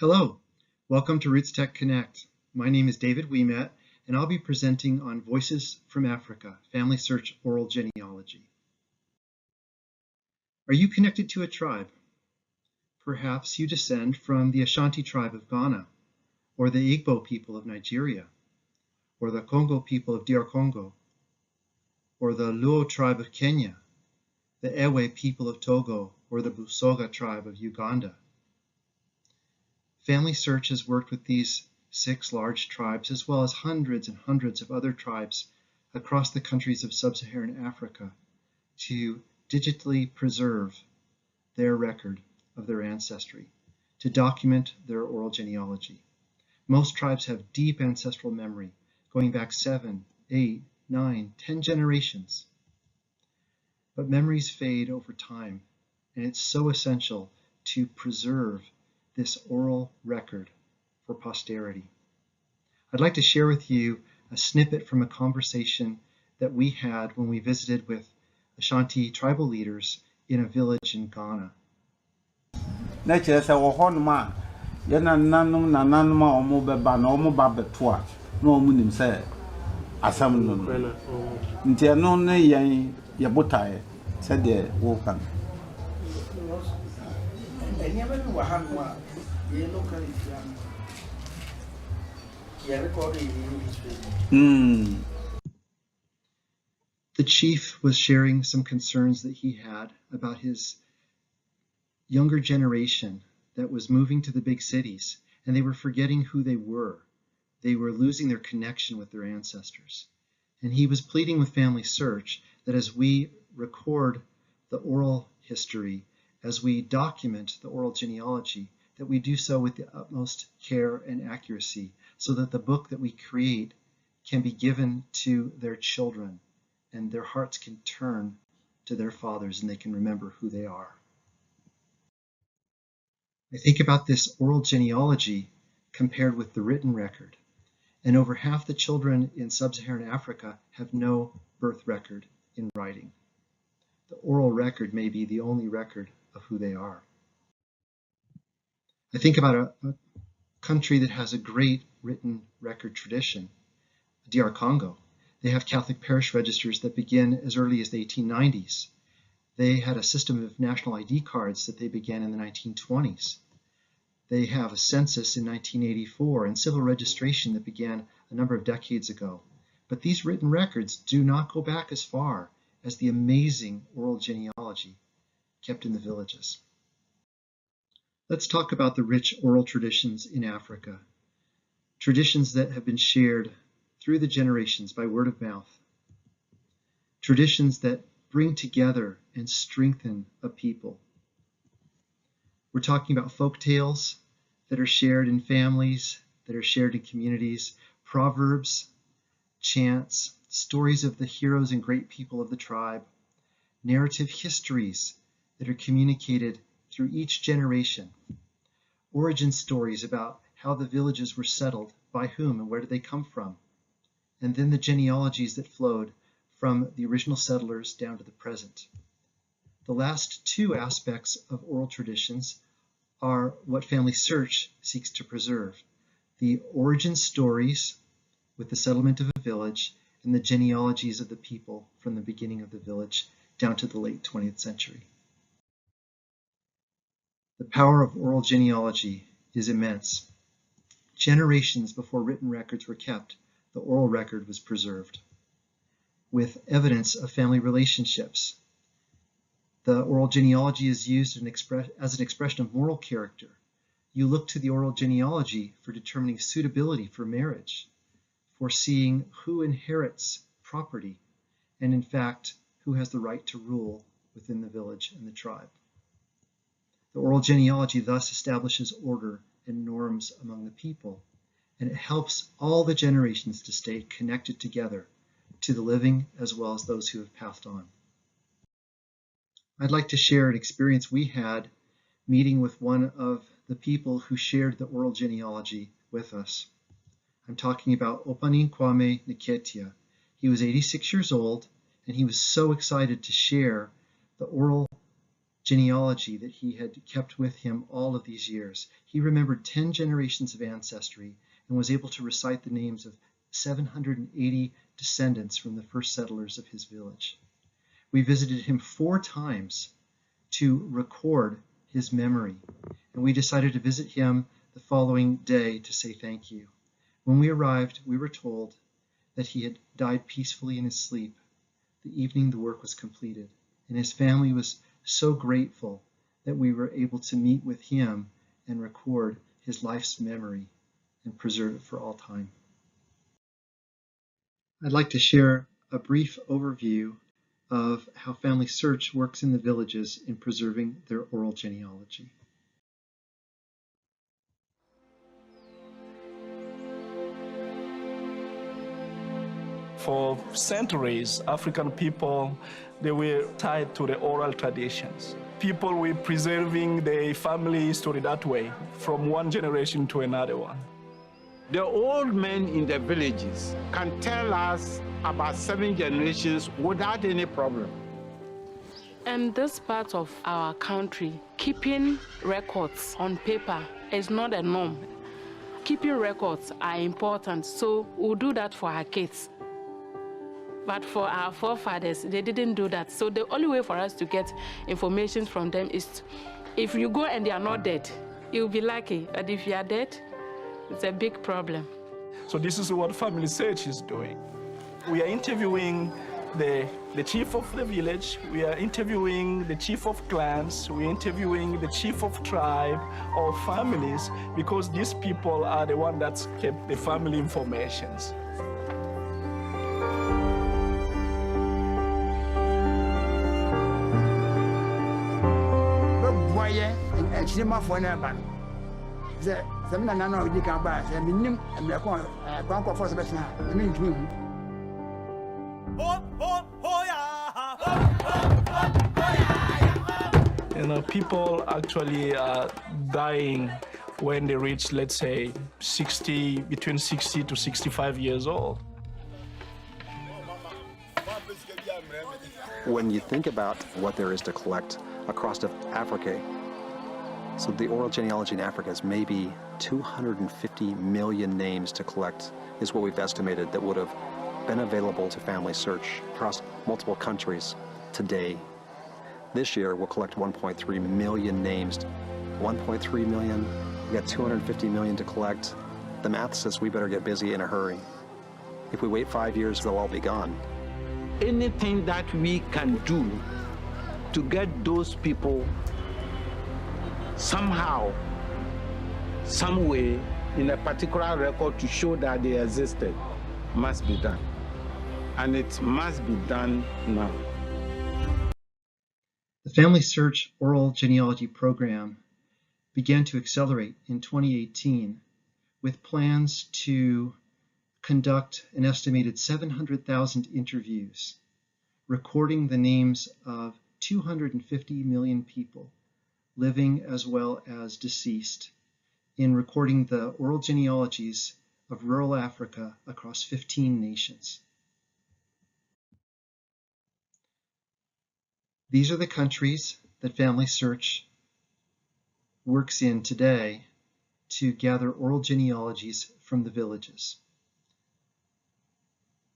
Hello, welcome to Roots Tech Connect. My name is David Ouimet, and I'll be presenting on Voices from Africa, FamilySearch Oral Genealogy. Are you connected to a tribe? Perhaps you descend from the Ashanti tribe of Ghana, or the Igbo people of Nigeria, or the Congo people of DR Congo, or the Luo tribe of Kenya, the Ewe people of Togo, or the Busoga tribe of Uganda. FamilySearch has worked with these 6 large tribes, as well as hundreds and hundreds of other tribes across the countries of sub-Saharan Africa, to digitally preserve their record of their ancestry, to document their oral genealogy. Most tribes have deep ancestral memory, going back 7, 8, 9, 10 generations. But memories fade over time, and it's so essential to preserve this oral record for posterity. I'd like to share with you a snippet from a conversation that we had when we visited with Ashanti tribal leaders in a village in Ghana. The chief was sharing some concerns that he had about his younger generation that was moving to the big cities, and they were forgetting who they were. They were losing their connection with their ancestors. And he was pleading with FamilySearch that as we record the oral history, as we document the oral genealogy, that we do so with the utmost care and accuracy, so that the book that we create can be given to their children, and their hearts can turn to their fathers and they can remember who they are. I think about this oral genealogy compared with the written record, and over half the children in sub-Saharan Africa have no birth record in writing. The oral record may be the only record of who they are. I think about a country that has a great written record tradition, DR Congo. They have Catholic parish registers that begin as early as the 1890s. They had a system of national ID cards that they began in the 1920s. They have a census in 1984 and civil registration that began a number of decades ago. But these written records do not go back as far as the amazing oral genealogy kept in the villages. Let's talk about the rich oral traditions in Africa, traditions that have been shared through the generations by word of mouth, traditions that bring together and strengthen a people. We're talking about folk tales that are shared in families, that are shared in communities, proverbs, chants, stories of the heroes and great people of the tribe, narrative histories that are communicated through each generation, origin stories about how the villages were settled, by whom and where did they come from, and then the genealogies that flowed from the original settlers down to the present. The last 2 aspects of oral traditions are what FamilySearch seeks to preserve: the origin stories with the settlement of a village and the genealogies of the people from the beginning of the village down to the late 20th century. The power of oral genealogy is immense. Generations before written records were kept, the oral record was preserved, with evidence of family relationships. The oral genealogy is used as an expression of moral character. You look to the oral genealogy for determining suitability for marriage, for seeing who inherits property, and in fact, who has the right to rule within the village and the tribe. The oral genealogy thus establishes order and norms among the people, and it helps all the generations to stay connected together to the living as well as those who have passed on. I'd like to share an experience we had meeting with one of the people who shared the oral genealogy with us. I'm talking about Opanin Kwame Nketia. He was 86 years old, and he was so excited to share the oral genealogy that he had kept with him all of these years. He remembered 10 generations of ancestry and was able to recite the names of 780 descendants from the first settlers of his village. We visited him 4 times to record his memory, and we decided to visit him the following day to say thank you. When we arrived, we were told that he had died peacefully in his sleep the evening the work was completed, and his family was so grateful that we were able to meet with him and record his life's memory and preserve it for all time. I'd like to share a brief overview of how FamilySearch works in the villages in preserving their oral genealogy. For centuries, African people, they were tied to the oral traditions. People were preserving their family history that way, from one generation to another one. The old men in the villages can tell us about 7 generations without any problem. In this part of our country, keeping records on paper is not a norm. Keeping records are important, so we'll do that for our kids. But for our forefathers, they didn't do that. So the only way for us to get information from them is if you go and they are not dead, you'll be lucky. But if you are dead, it's a big problem. So this is what FamilySearch is doing. We are interviewing the chief of the village, we are interviewing the chief of clans, we are interviewing the chief of tribe or families, because these people are the ones that kept the family informations. You know, people actually are dying when they reach, let's say, between 60 to 65 years old. When you think about what there is to collect across Africa, so the oral genealogy in Africa is maybe 250 million names to collect, is what we've estimated that would have been available to FamilySearch across multiple countries today. This year, we'll collect 1.3 million names. 1.3 million, we got 250 million to collect. The math says we better get busy in a hurry. If we wait 5 years, they'll all be gone. Anything that we can do to get those people somehow, some way, in a particular record to show that they existed, must be done. And it must be done now. The FamilySearch oral genealogy program began to accelerate in 2018 with plans to conduct an estimated 700,000 interviews, recording the names of 250 million people, living as well as deceased, in recording the oral genealogies of rural Africa across 15 nations. These are the countries that FamilySearch works in today to gather oral genealogies from the villages: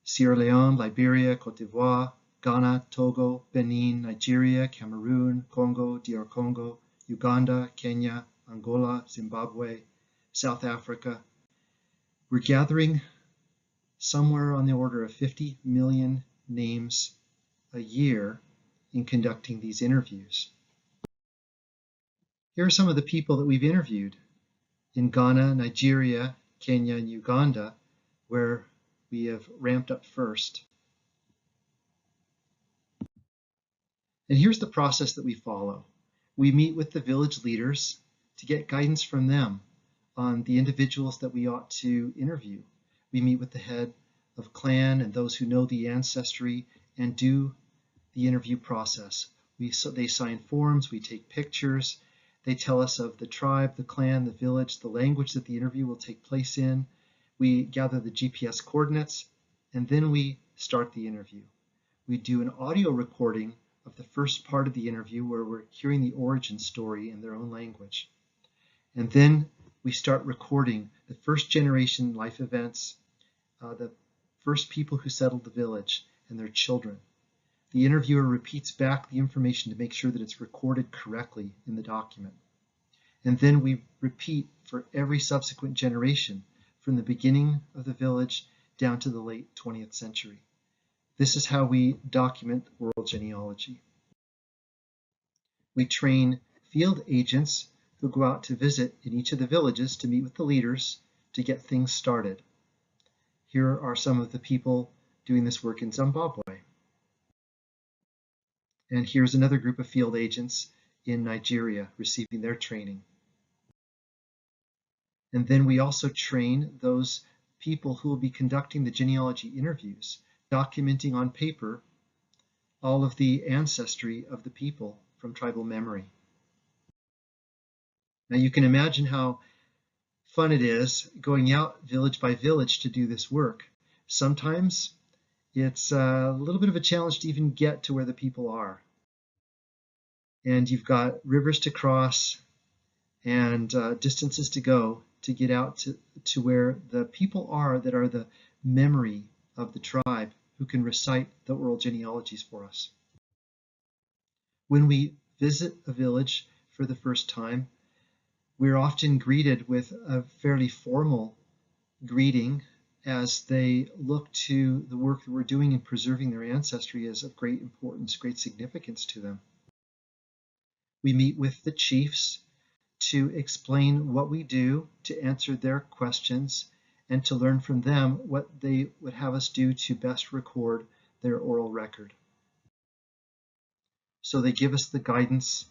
Sierra Leone, Liberia, Cote d'Ivoire, Ghana, Togo, Benin, Nigeria, Cameroon, Congo, DR Congo, Uganda, Kenya, Angola, Zimbabwe, South Africa. We're gathering somewhere on the order of 50 million names a year in conducting these interviews. Here are some of the people that we've interviewed in Ghana, Nigeria, Kenya, and Uganda, where we have ramped up first. And here's the process that we follow. We meet with the village leaders to get guidance from them on the individuals that we ought to interview. We meet with the head of clan and those who know the ancestry and do the interview process. They sign forms, we take pictures, they tell us of the tribe, the clan, the village, the language that the interview will take place in. We gather the GPS coordinates, and then we start the interview. We do an audio recording of the first part of the interview where we're hearing the origin story in their own language. And then we start recording the first generation life events, the first people who settled the village and their children. The interviewer repeats back the information to make sure that it's recorded correctly in the document. And then we repeat for every subsequent generation from the beginning of the village down to the late 20th century. This is how we document oral genealogy. We train field agents who go out to visit in each of the villages to meet with the leaders to get things started. Here are some of the people doing this work in Zimbabwe. And here's another group of field agents in Nigeria receiving their training. And then we also train those people who will be conducting the genealogy interviews, documenting on paper all of the ancestry of the people from tribal memory. Now you can imagine how fun it is going out village by village to do this work. Sometimes it's a little bit of a challenge to even get to where the people are. And you've got rivers to cross and distances to go to get out to where the people are that are the memory of the tribe who can recite the oral genealogies for us. When we visit a village for the first time, we're often greeted with a fairly formal greeting as they look to the work that we're doing in preserving their ancestry as of great importance, great significance to them. We meet with the chiefs to explain what we do, to answer their questions, and to learn from them what they would have us do to best record their oral record. So they give us the guidance,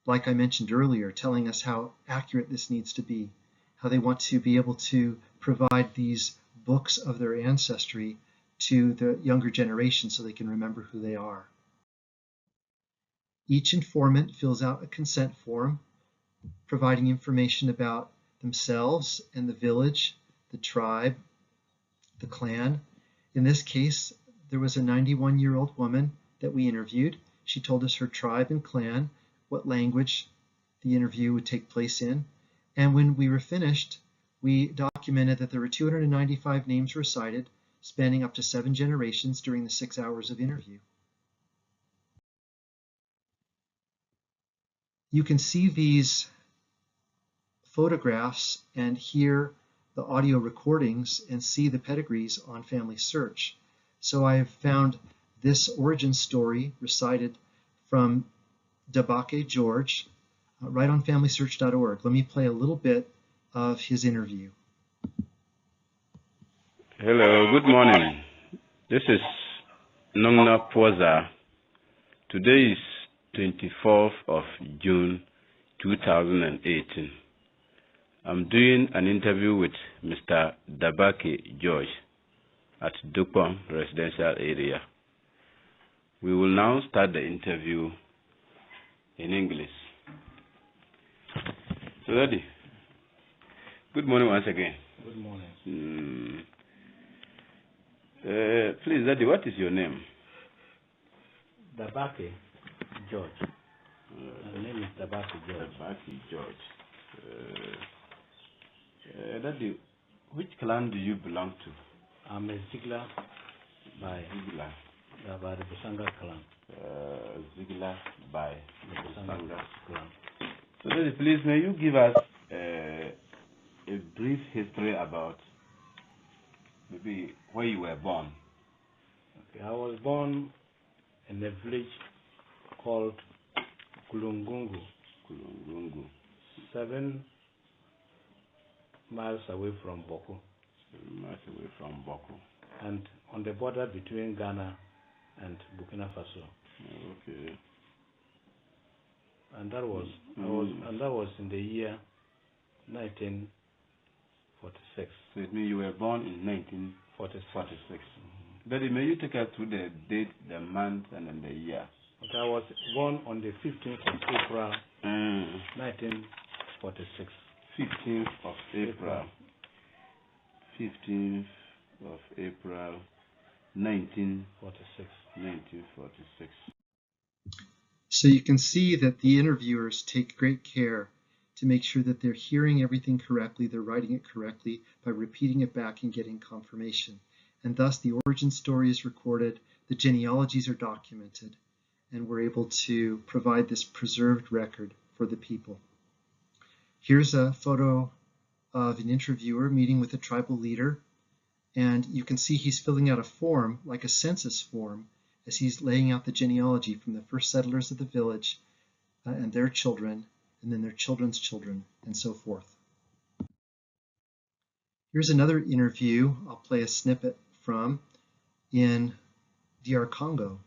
like I mentioned earlier, telling us how accurate this needs to be, how they want to be able to provide these books of their ancestry to the younger generation so they can remember who they are. Each informant fills out a consent form, providing information about themselves and the village, the tribe, the clan. In this case, there was a 91-year-old woman that we interviewed. She told us her tribe and clan, what language the interview would take place in. And when we were finished, we documented that there were 295 names recited, spanning up to 7 generations during the 6 hours of interview. You can see these photographs and hear the audio recordings and see the pedigrees on FamilySearch. So I have found this origin story recited from Dabake George right on FamilySearch.org. Let me play a little bit of his interview. Hello, good morning. This is Nongna Poza. Today is 24th of June 2018. I'm doing an interview with Mr. Dabake George at Dupont Residential Area. We will now start the interview in English. So, Daddy, good morning once again. Good morning. Please, Daddy, what is your name? Dabake George. My name is Dabake George. Dabake George. Daddy, which clan do you belong to? I'm a Ziegler by Ziegler. By the Busanga clan. Ziegler by The Busanga clan. So, Daddy, please, may you give us a brief history about maybe where you were born? Okay, I was born in a village called Kulungungu. Kulungungu. 7 miles away from Boku. 7 miles away from Boku. And on the border between Ghana and Burkina Faso. Okay. And that was in the year 1946. So it means you were born in 1946. Daddy, may you take us through the date, the month, and then the year? Okay, I was born on the 15th of April, 1946. 15th of April. 15th of April, 1946. 1946. So you can see that the interviewers take great care to make sure that they're hearing everything correctly, they're writing it correctly by repeating it back and getting confirmation. And thus the origin story is recorded, the genealogies are documented, and we're able to provide this preserved record for the people. Here's a photo of an interviewer meeting with a tribal leader, and you can see he's filling out a form, like a census form, as he's laying out the genealogy from the first settlers of the village and their children, and then their children's children, and so forth. Here's another interview I'll play a snippet from in DR Congo.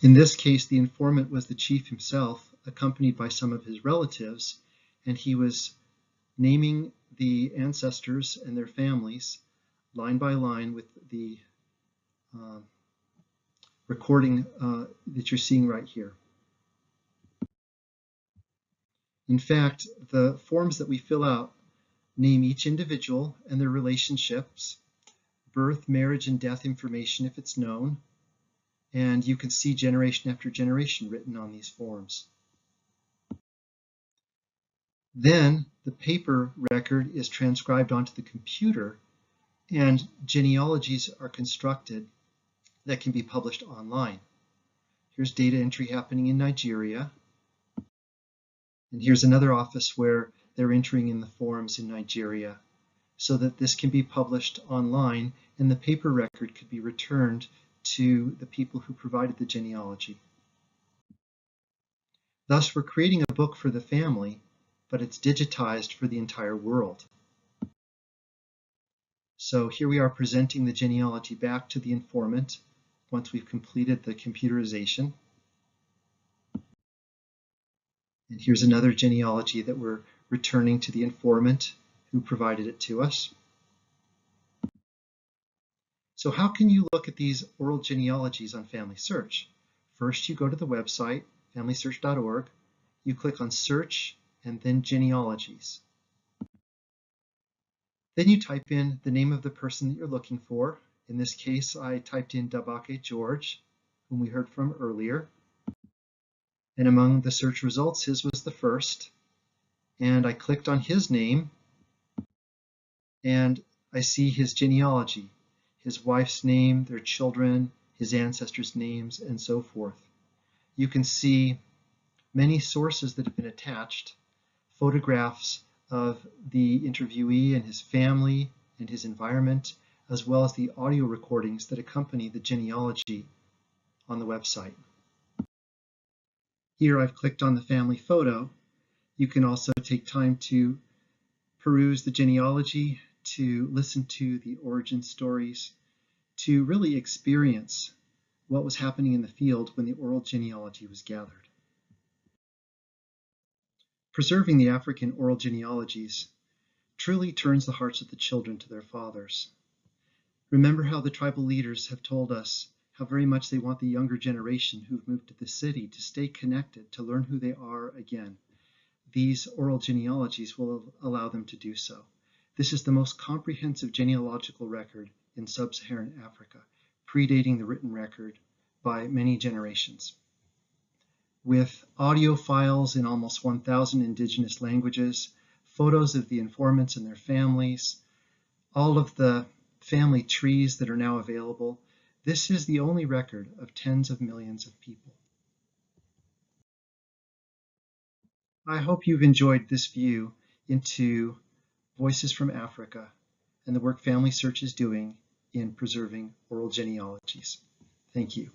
In this case, the informant was the chief himself, accompanied by some of his relatives, and he was naming the ancestors and their families line by line with the recording that you're seeing right here. In fact, the forms that we fill out name each individual and their relationships, birth, marriage, and death information if it's known, and you can see generation after generation written on these forms. Then the paper record is transcribed onto the computer, and genealogies are constructed that can be published online. Here's data entry happening in Nigeria, and here's another office where they're entering in the forms in Nigeria, so that this can be published online and the paper record could be returned to the people who provided the genealogy. Thus, we're creating a book for the family, but it's digitized for the entire world. So here we are presenting the genealogy back to the informant once we've completed the computerization. And here's another genealogy that we're returning to the informant who provided it to us. So how can you look at these oral genealogies on FamilySearch? First, you go to the website, FamilySearch.org. You click on Search and then Genealogies. Then you type in the name of the person that you're looking for. In this case, I typed in Dabake George, whom we heard from earlier. And among the search results, his was the first. And I clicked on his name, and I see his genealogy, his wife's name, their children, his ancestors' names, and so forth. You can see many sources that have been attached, photographs of the interviewee and his family and his environment, as well as the audio recordings that accompany the genealogy on the website. Here I've clicked on the family photo. You can also take time to peruse the genealogy, to listen to the origin stories, to really experience what was happening in the field when the oral genealogy was gathered. Preserving the African oral genealogies truly turns the hearts of the children to their fathers. Remember how the tribal leaders have told us how very much they want the younger generation who've moved to the city to stay connected, to learn who they are again. These oral genealogies will allow them to do so. This is the most comprehensive genealogical record in sub-Saharan Africa, predating the written record by many generations. With audio files in almost 1,000 indigenous languages, photos of the informants and their families, all of the family trees that are now available, this is the only record of tens of millions of people. I hope you've enjoyed this view into Voices from Africa and the work FamilySearch is doing in preserving oral genealogies. Thank you.